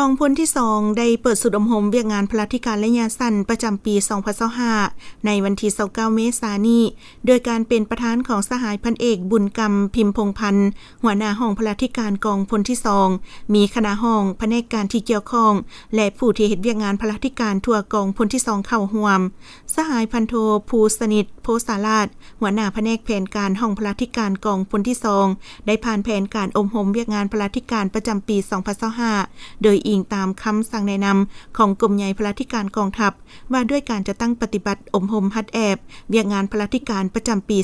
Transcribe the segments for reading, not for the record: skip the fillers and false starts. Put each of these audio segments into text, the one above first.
กองพลที่2ได้เปิดสุดอบรมเวียกงานพลธิการระยะสั้นประจำปี2025ในวันที่29เมษายนนี้โดยการเป็นประธานของสหายพันเอกบุญกรรมพิมพ์พงษ์พันธ์หัวหน้าห้องพลธิการกองพลที่2มีคณะห้องแผนกการที่เกี่ยวข้องและผู้ที่เฮ็ดเวียกงานพลธิการทั่วกองพลที่2เข้าร่วมสหายพันโทภูสนิทโพสาราชหัวหน้าแผนกแผนการห้องพลธิการกองพลที่2ได้ผ่านแผนการอบรมเวียกงานพลธิการประจำปี2025โดยอิงตามคำสั่งแนะนำของกรมใหญ่พลธิการกองทัพว่าด้วยการจะตั้งปฏิบัติอบรมฮัดแอบเวียกงานพลธิการประจำปี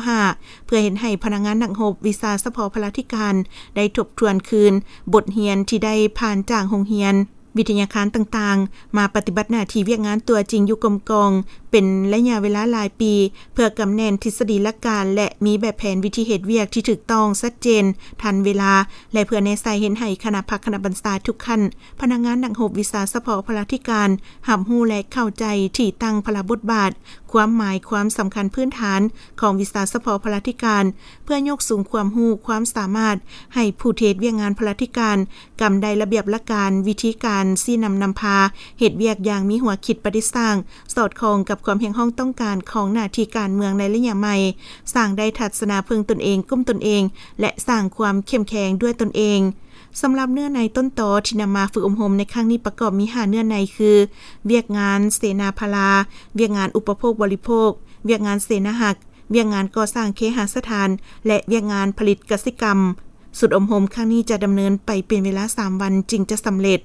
2025เพื่อเห็นให้พนักงานนักรบวิชาเฉพาะพลธิการได้ทบทวนคืนบทเรียนที่ได้ผ่านจากโรงเรียนวิทยาการต่างๆมาปฏิบัติหน้าที่เวียกงานตัวจริงอยู่กรมกองเป็นระยะเวลาหลายปีเพื่อกำแนนทฤษฎีหลักการและมีแบบแผนวิธีเหตุเวียกที่ถูกต้องชัดเจนทันเวลาและเพื่อในใส่เห็นให้คณะพักคณะบรรษาทุกขั้นพนักงานนักรบวิชาเฉพาะพลธิการรับรู้และเข้าใจที่ตั้งพลบทบาทความหมายความสำคัญพื้นฐานของวิชาเฉพาะพลธิการเพื่อยกสูงความรู้ความสามารถให้ผู้เทศเวียกงานพลธิการกำได้ระเบียบหลักการวิธีการซี่นำพาเหตุเวียกอย่างมีหัวคิดประดิษฐ์สร้างสอดคล้องกับความเพียงห้องต้องการของหน้าที่การเมืองในระยะใหม่สร้างได้ทัศนาพึงตนเองกุ้มตนเองและสร้างความเข้มแข็งด้วยตนเองสำหรับเนื้อในต้นตอที่นำมาฝึกอบรมในครั้งนี้ประกอบมี5เนื้อในคือเวียกงานเสนาพลาเวียกงานอุปโภคบริโภคเวียกงานเสนาหักเวียกงานก่อสร้างเคหสถานและเวียกงานผลิตกสิกรรมสุดอบรมครั้งนี้จะดำเนินไปเป็นเวลา3วันจึงจะสำเร็จ